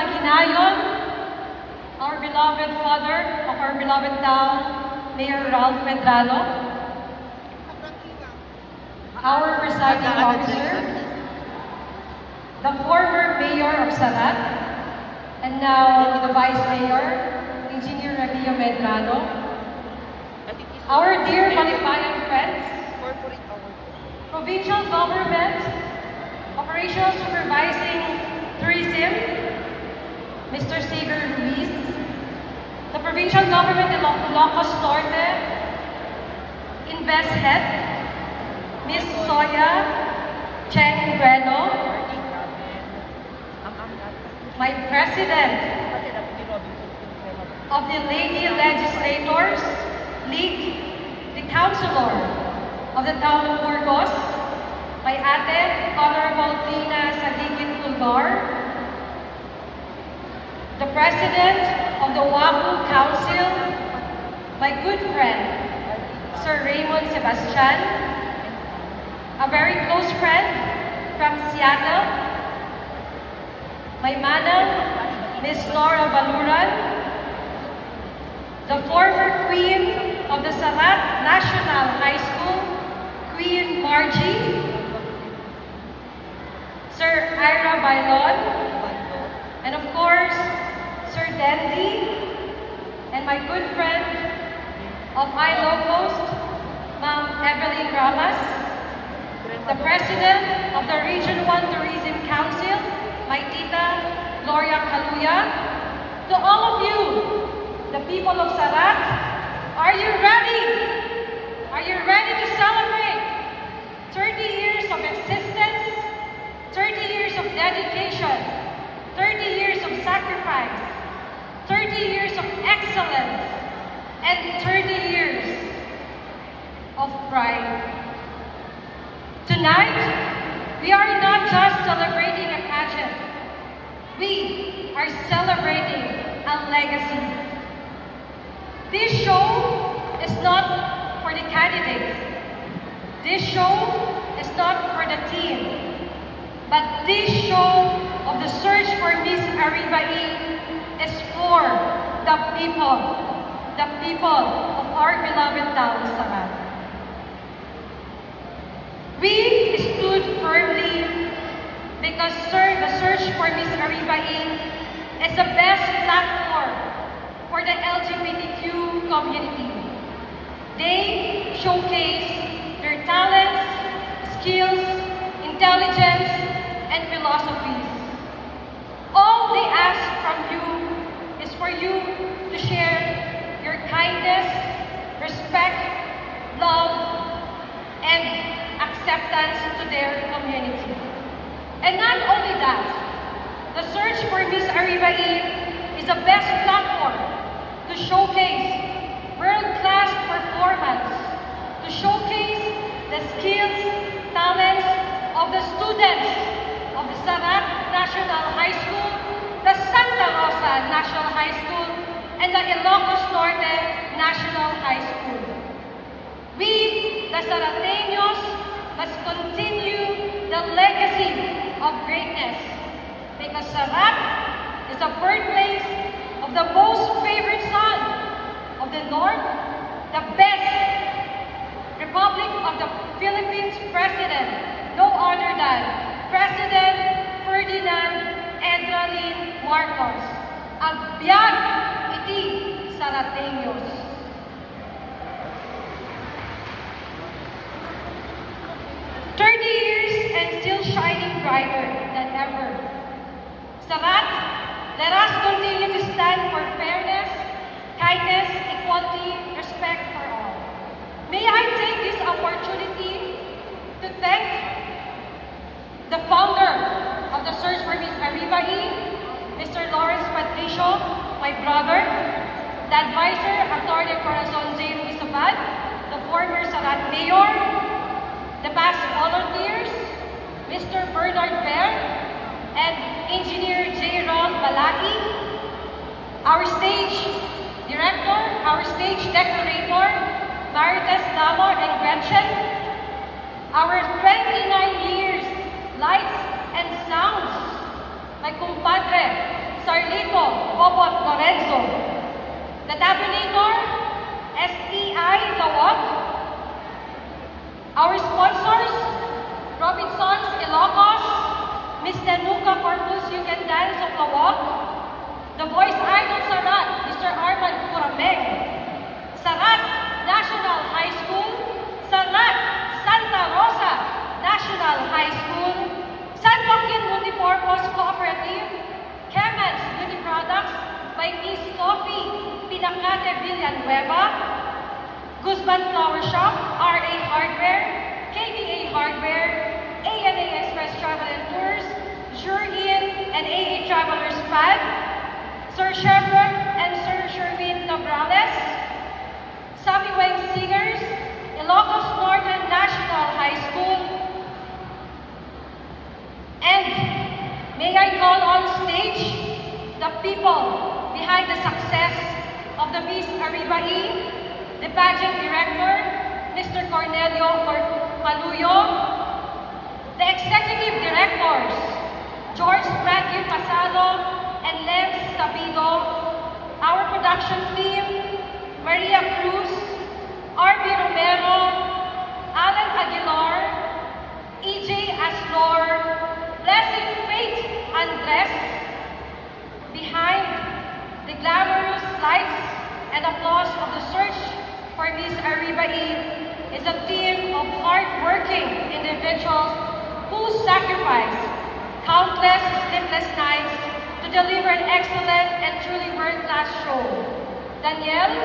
Maginayon, our beloved father of our beloved town, Mayor Ralph Medrano, our presiding officer, the former mayor of Sarat, and now the vice mayor, Engineer Rabio Medrano, our dear Balikbayan friends, provincial government, operational supervising tourism, Mr. Xavier Ruiz, the provincial government of Ilocos Norte, Invest Head, Ms. Soya Cheng Breno, my president of the Lady Legislators League, the councilor of the town of Burgos, my ate, Honorable Tina Saligin Pulgar, the president of the WAPU Council, my good friend, Sir Raymond Sebastian, a very close friend from Seattle, my manang, Miss Laura Baluran, the former queen of the Sarat National High School, Queen Margie, Sir Ira Bailon, and of course, Sir Dandy, and my good friend of iLocos, Ma'am Evelyn Ramas, the president of the Region 1 Tourism Council, my tita, Gloria Caluya. To all of you, the people of Sarat, are you ready? Are you ready to celebrate 30 years of existence, 30 years of dedication, 30 years of sacrifice, 30 years of excellence, and 30 years of pride? Tonight, we are not just celebrating a pageant. We are celebrating a legacy. This show is not for the candidates. This show is not for the team. But this show of the search for Miss Aribae is for the people of our beloved town, Sarat. We stood firmly because the search for Miss Aribae is the best platform for the LGBTQ community. They showcase their talents, skills, intelligence, and philosophies. All they ask from you is for you to share your kindness, respect, love, and acceptance to their community. And not only that, the search for Miss Aribae is the best platform to showcase world-class performance, to showcase the skills, talents of the students of the Sarat National High School, the Santa Rosa National High School, and the Ilocos Norte National High School. We, the Sarateños, must continue the legacy of greatness because Sarat is the birthplace of the most favorite son of the North, the best Republic of the Philippines President, no other than President Ferdinand Edralin Marcos. Agbyag iti Sarateños. Years and still shining brighter than ever. Sarat, let us continue to stand for fairness, kindness, equality, respect for all. May I take this opportunity to thank the founder of the Search for Miss Aribae, Mr. Lawrence Patricio, my brother, the advisor, Atty. Corazon J. Ruiz Abad, the former Sarat Mayor, the past volunteers, Mr. Bernard Ver, and Engineer J. Ron Balaki, our stage director, our stage decorator, Marites Lamor and Gretchen, our 29 years lights and sounds, my compadre, Sarlito Bobot Lorenzo. The tabulator, SEI Lawag. Our sponsors, Robinsons Ilocos, Miss Danuka Corpus You Can Dance of Lawag, the voice idol Sarat, Mr. Arman Curameng, Sarat National High School, Sarat Santa Rosa National High School, San Joaquin Multipurpose Cooperative, Chemans Beauty Products by Miss Coffee Pinacate Villanueva, Guzman Flower Shop, RA Hardware, KBA Hardware, ANA Express Travel and Tours, Jurian and AA Travelers Pad, Sir Chevron and Sir Sherwin Cabrales, Sammy Wang Singers, Ilocos Northern National High School, and may I call on stage the people behind the success of the Miss Arriba-E, the pageant director, Mr. Cornelio Maluyo, the executive directors, George Matthew Pasado and Lev Sabido, our production team, Maria Cruz, RB Romero, Alan Aguilar, EJ Aslor, Blessing Faith Andres, behind the glamorous lights and applause of the search for Miss Arriba-E is a team of hard-working individuals who sacrifice countless sleepless nights to deliver an excellent and truly world-class show. Danielle,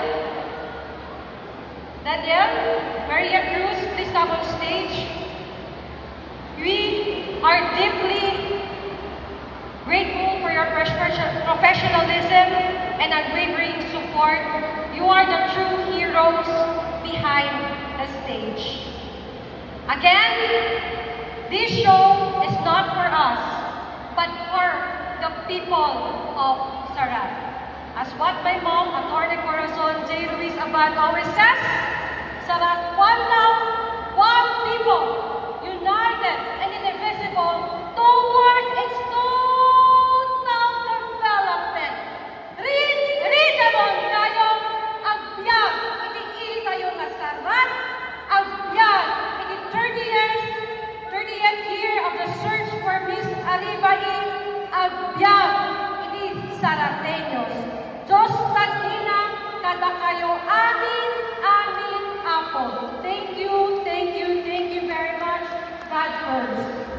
Maria Cruz, please come on stage. We are deeply grateful for your professionalism and unwavering support. You are the true heroes behind the stage. Again, this show is not for us, but for the people of Sarat. As what my mom, Atty. Corazon J. Ruiz Abad always says, Sarat, one love, one people, united and indivisible towards its total development. Read naman kayo, agbyag, iti-ili tayo nga Sarat, agbyag, iti 30th year of the search for Miss Arriba-E, agbyag, iti Sarateños. Diyos tagina, kada kayo amin, amin, apo. Thank you very much. God first.